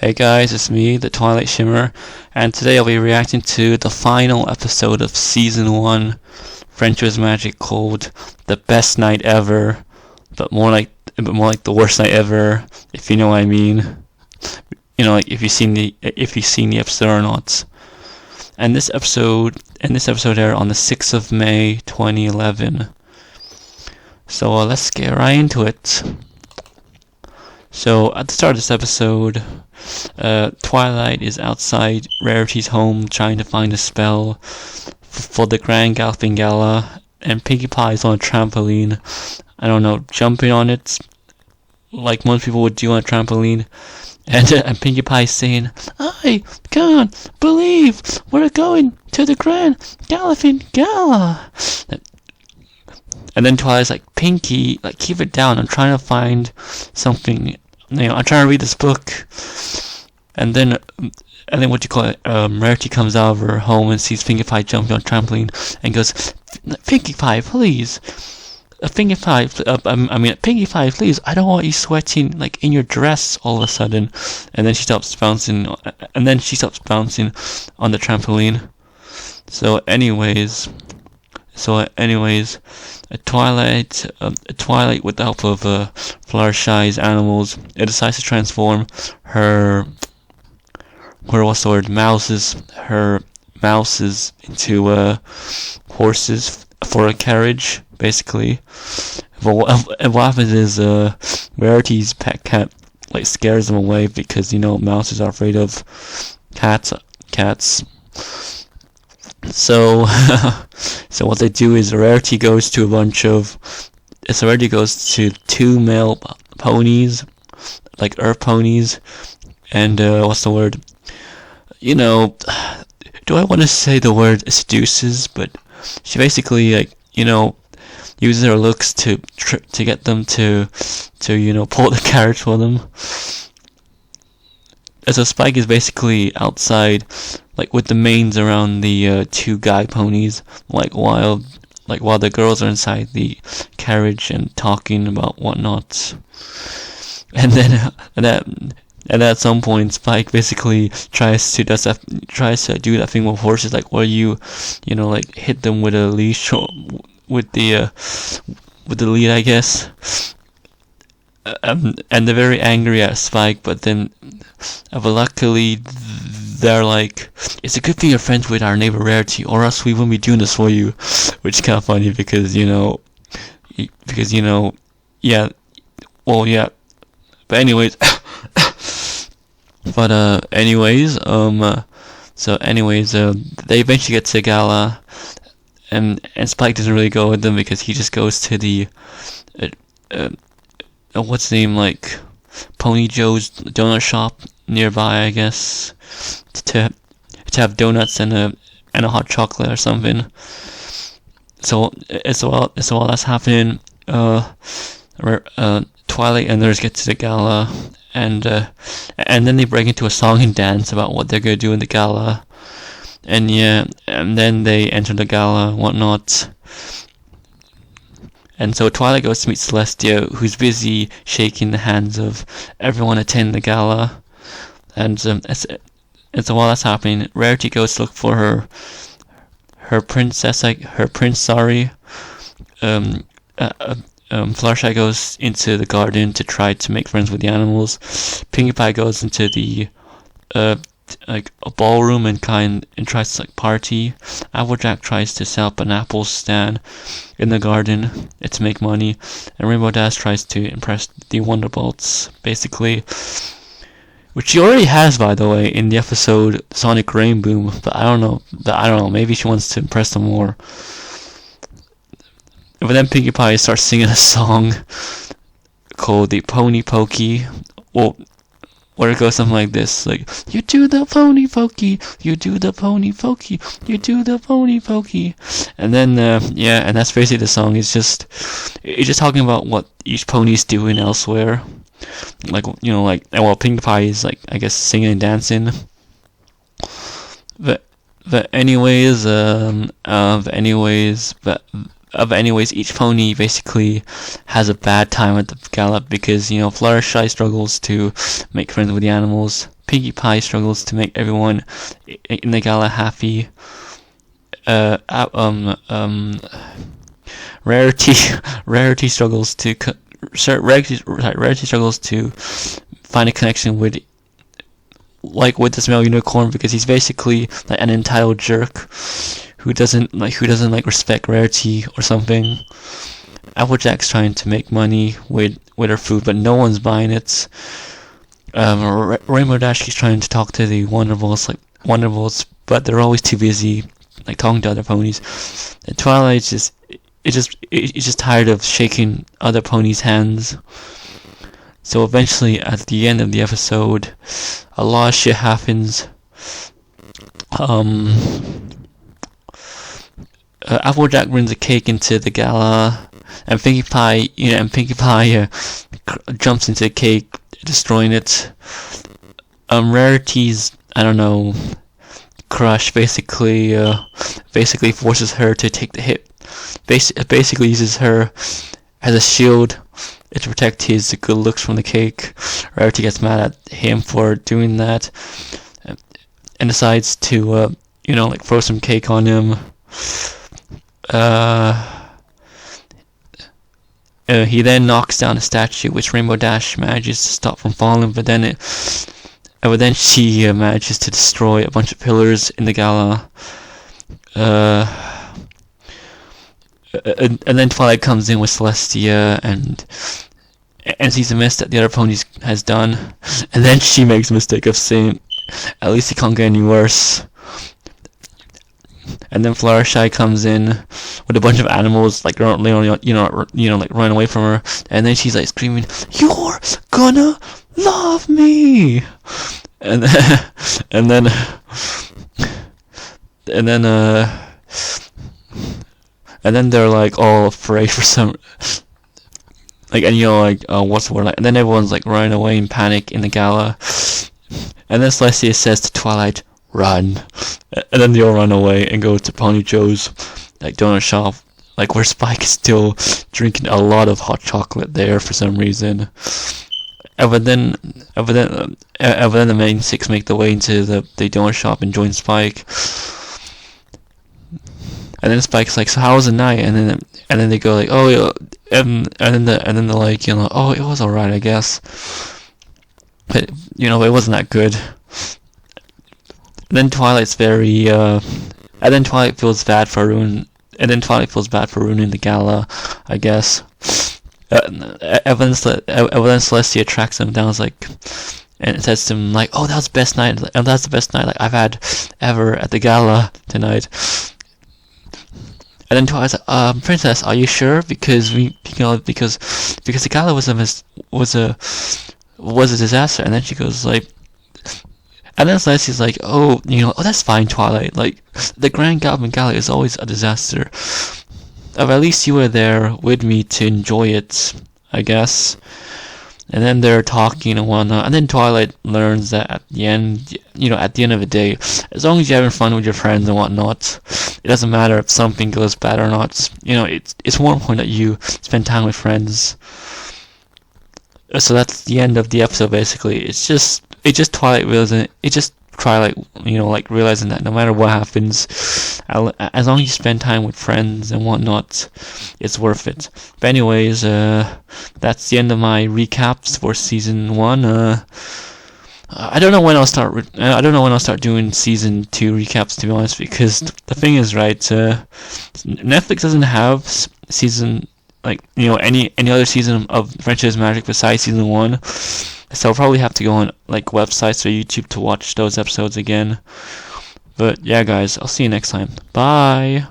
Hey guys, it's me, the Twilight Shimmer, and today I'll be reacting to the final episode of Season 1, Friendship Magic, called The Best Night Ever, but more like the worst night ever, if you know what I mean. You know, like if you've seen the episode or not. And this episode aired on the 6th of May 2011. So let's get right into it. So at the start of this episode, Twilight is outside Rarity's home trying to find a spell for the Grand Galloping Gala, and Pinkie Pie is on a trampoline, I don't know, jumping on it like most people would do on a trampoline, and Pinkie Pie is saying, "I can't believe we're going to the Grand Galloping Gala." And then Twilight's like, "Pinkie, like, keep it down. I'm trying to find something. I'm trying to read this book." And then what you call it? Rarity comes out of her home and sees Pinkie Pie jumping on a trampoline and goes, "Pinkie Pie, please. Pinkie Pie, please. I don't want you sweating like in your dress all of a sudden." And then she stops bouncing. And then she stops bouncing on the trampoline. So, anyways, Twilight, with the help of Fluttershy's animals, it decides to transform her mouses into horses for a carriage, basically. But what happens is Rarity's pet cat like scares them away because mouses are afraid of cats. So what they do is Rarity goes to two male ponies, like earth ponies, and what's the word? Do I want to say the word seduces? But she basically uses her looks to get them to pull the carriage for them. And so Spike is basically outside, like with the manes around the two guy ponies, while the girls are inside the carriage and talking about whatnot. And then at some point, Spike basically tries to do that thing with horses, like where you hit them with a leash or with the lead, I guess. And they're very angry at Spike, but luckily they're like, "It's a good thing you're friends with our neighbor Rarity, or else we wouldn't be doing this for you," which is kind of funny because yeah. But anyways, they eventually get to the gala, and Spike doesn't really go with them because he just goes to the what's the name, like Pony Joe's donut shop nearby, I guess, to have donuts and a hot chocolate or something. So while that's happening, Twilight and others get to the gala, and then they break into a song and dance about what they're gonna do in the gala, and then they enter the gala and whatnot. And so Twilight goes to meet Celestia, who's busy shaking the hands of everyone attending the gala. And so while that's happening, Rarity goes to look for her prince. Fluttershy goes into the garden to try to make friends with the animals. Pinkie Pie goes into the a ballroom and tries to party. Applejack tries to set up an apple stand in the garden to make money, and Rainbow Dash tries to impress the Wonderbolts, basically, which she already has, by the way, in the episode Sonic Rain Boom. But I don't know. Maybe she wants to impress them more. But then Pinkie Pie starts singing a song called the Pony Pokey. Well, where it goes something like this, like, "You do the pony pokey, you do the pony pokey, you do the pony pokey." And then and that's basically the song. It's just talking about what each pony's doing elsewhere, and while Pinkie Pie is I guess singing and dancing. But anyways, But anyways, each pony basically has a bad time at the gala because, Fluttershy struggles to make friends with the animals. Pinkie Pie struggles to make everyone in the gala happy. Rarity struggles to find a connection with the Smell Unicorn because he's basically like an entitled jerk who doesn't respect Rarity or something. Applejack's trying to make money with her food, but no one's buying it. Rainbow Dash keeps trying to talk to the Wonderbolts, but they're always too busy talking to other ponies. And Twilight is just tired of shaking other ponies' hands. So eventually, at the end of the episode, a lot of shit happens. Applejack brings a cake into the gala, and Pinkie Pie jumps into the cake, destroying it. Rarity's, crush basically forces her to take the hit. Basically uses her as a shield to protect his good looks from the cake. Rarity gets mad at him for doing that, and decides to throw some cake on him. He then knocks down a statue, which Rainbow Dash manages to stop from falling, but then she manages to destroy a bunch of pillars in the gala. And then Twilight comes in with Celestia and sees the mess that the other ponies has done, and then she makes a mistake of saying, "At least it can't get any worse." And then Fluttershy comes in with a bunch of animals, run away from her, and then she's screaming, "You're gonna love me!" And then they're all afraid for some, what's the word? And then everyone's running away in panic in the gala, and then Celestia says to Twilight, "Run," and then they all run away and go to Pony Joe's donut shop, where Spike is still drinking a lot of hot chocolate there for some reason. But then the main six make the way into the donut shop and join Spike. And then Spike's "So how was the night?" And then they go "Oh, yeah," and then they're "Oh, it was alright, I guess." But it wasn't that good. And then Twilight's and then Twilight feels bad for ruining the gala, I guess. Celestia tracks him down, and says to him "Oh, that was the best night. That's the best night I've had ever at the gala tonight." And then Twilight's "Princess, are you sure? Because the gala was a disaster." And then she goes and then Celestia's "Oh, that's fine, Twilight. The Grand Galvin Gala is always a disaster. At least you were there with me to enjoy it, I guess." And then they're talking and whatnot, and then Twilight learns that at the end of the day, as long as you're having fun with your friends and whatnot, it doesn't matter if something goes bad or not. It's more important that you spend time with friends. So that's the end of the episode. Basically, it's just Twilight realizing realizing that no matter what happens, as long as you spend time with friends and whatnot, it's worth it. But anyways, that's the end of my recaps for season 1. I don't know when I'll start doing season 2 recaps, to be honest, because the thing is, Netflix doesn't have season any other season of Friendship is Magic besides season 1. So I'll probably have to go on websites or YouTube to watch those episodes again. But yeah, guys, I'll see you next time. Bye!